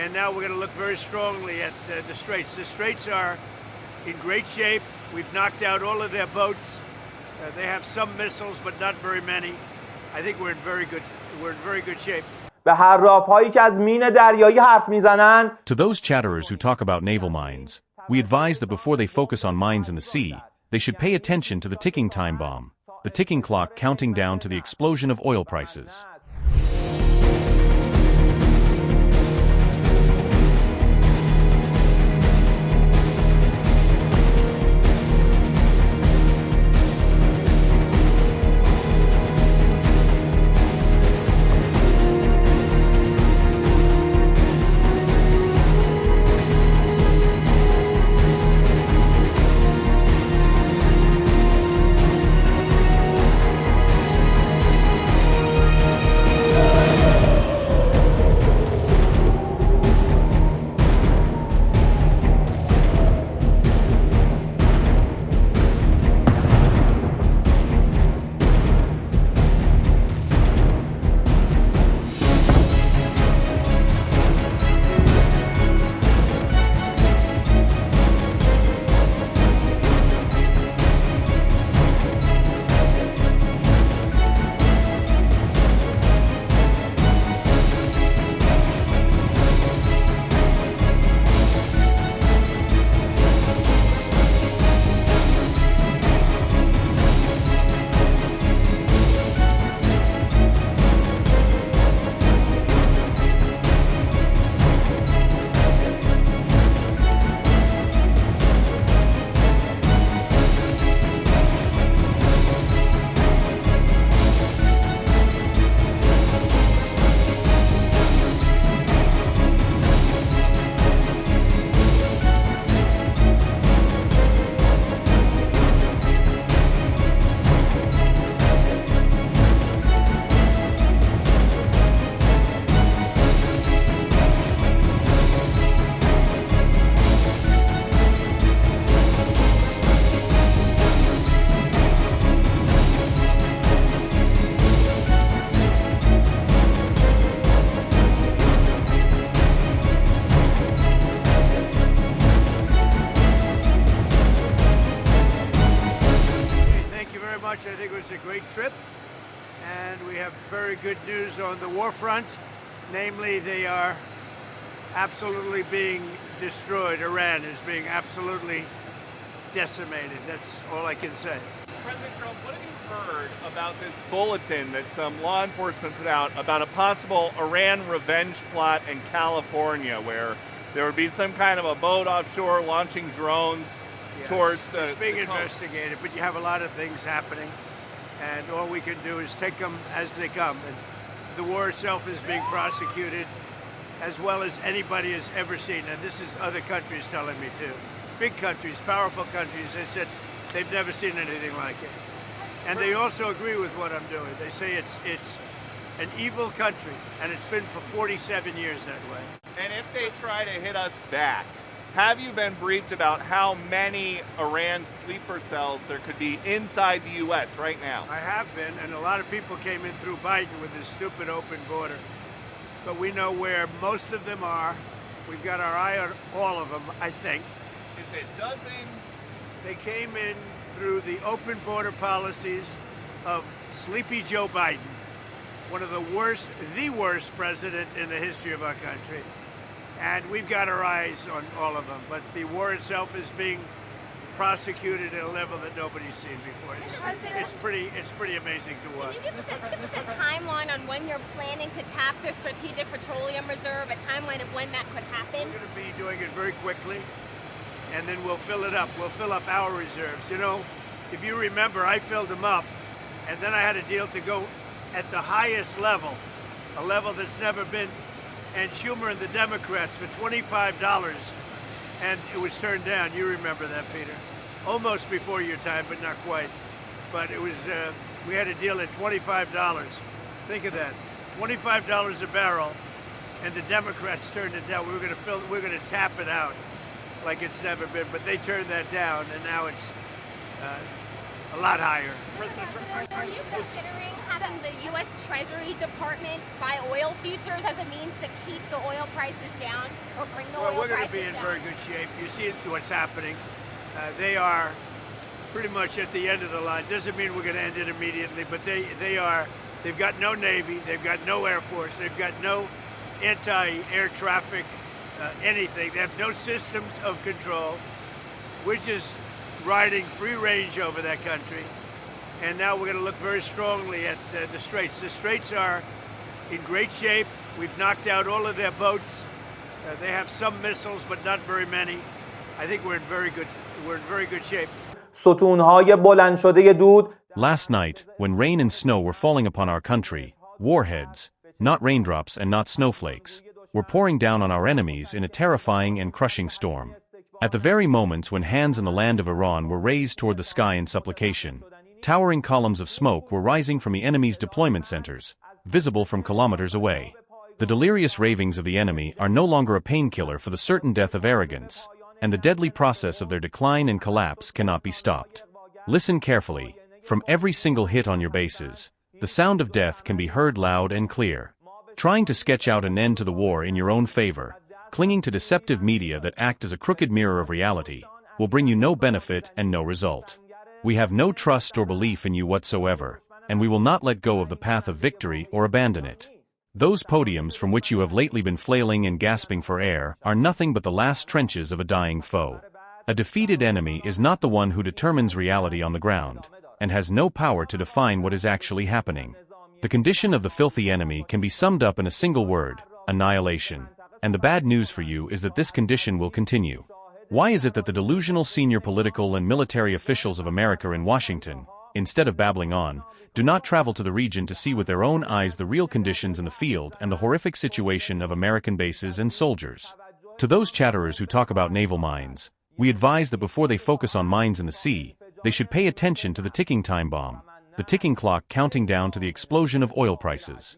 and now we're going to look very strongly at the straits. The straits are in great shape. We've knocked out all of their boats. They have some missiles, but not very many. I think we're in very good shape. به حراف‌هایی که از مین دریایی حرف میزنند. To those chatterers who talk about naval mines, we advise that before they focus on mines in the sea, they should pay attention to the ticking time bomb, the ticking clock counting down to the explosion of oil prices. I think it was a great trip, and we have very good news on the war front. Namely, they are absolutely being destroyed. Iran is being absolutely decimated. That's all I can say. President Trump, what have you heard about this bulletin that some law enforcement put out about a possible Iran revenge plot in California, where there would be some kind of a boat offshore launching drones towards the... It's being investigated, but you have a lot of things happening, and all we can do is take them as they come. And the war itself is being prosecuted as well as anybody has ever seen, and this is other countries telling me too. Big countries, powerful countries, they said they've never seen anything like it. And they also agree with what I'm doing. They say it's an evil country, and it's been for 47 years that way. And if they try to hit us back, have you been briefed about how many Iran sleeper cells there could be inside the U.S. right now? I have been, and a lot of people came in through Biden with this stupid open border. But we know where most of them are. We've got our eye on all of them, I think. Is it dozens? They came in through the open border policies of Sleepy Joe Biden, one of the worst president in the history of our country. And we've got our eyes on all of them. But the war itself is being prosecuted at a level that nobody's seen before. It's pretty amazing to watch. Can you give us a timeline on when you're planning to tap the strategic petroleum reserve, a timeline of when that could happen? We're going to be doing it very quickly, and then we'll fill it up. We'll fill up our reserves. You know, if you remember, I filled them up, and then I had a deal to go at the highest level, a level that's never been, and Schumer and the Democrats for $25, and it was turned down. You remember that, Peter. Almost before your time, but not quite. But it was, we had a deal at $25. Think of that, $25 a barrel, and the Democrats turned it down. We're going to tap it out like it's never been, but they turned that down, and now it's a lot higher. Are you considering having the U.S. Treasury Department buy oil futures as a means to keep the oil prices down or bring the oil prices down? Well, we're going to be in very good shape. You see what's happening. They are pretty much at the end of the line. Doesn't mean we're going to end it immediately, but they've got no Navy, they've got no Air Force, they've got no anti-air traffic, anything. They have no systems of control. We're just riding free range over that country. And now we're going to look very strongly at the straits. The straits are in great shape. We've knocked out all of their boats. They have some missiles, but not very many. I think we're in very good shape. ستونهای بلند شده دود. Last night, when rain and snow were falling upon our country, warheads, not raindrops and not snowflakes, were pouring down on our enemies in a terrifying and crushing storm. At the very moments when hands in the land of Iran were raised toward the sky in supplication, towering columns of smoke were rising from the enemy's deployment centers, visible from kilometers away. The delirious ravings of the enemy are no longer a painkiller for the certain death of arrogance, and the deadly process of their decline and collapse cannot be stopped. Listen carefully. From every single hit on your bases, the sound of death can be heard loud and clear. Trying to sketch out an end to the war in your own favor, clinging to deceptive media that act as a crooked mirror of reality, will bring you no benefit and no result. We have no trust or belief in you whatsoever, and we will not let go of the path of victory or abandon it. Those podiums from which you have lately been flailing and gasping for air are nothing but the last trenches of a dying foe. A defeated enemy is not the one who determines reality on the ground, and has no power to define what is actually happening. The condition of the filthy enemy can be summed up in a single word: annihilation. And the bad news for you is that this condition will continue. Why is it that the delusional senior political and military officials of America in Washington, instead of babbling on, do not travel to the region to see with their own eyes the real conditions in the field and the horrific situation of American bases and soldiers? To those chatterers who talk about naval mines, we advise that before they focus on mines in the sea, they should pay attention to the ticking time bomb, the ticking clock counting down to the explosion of oil prices.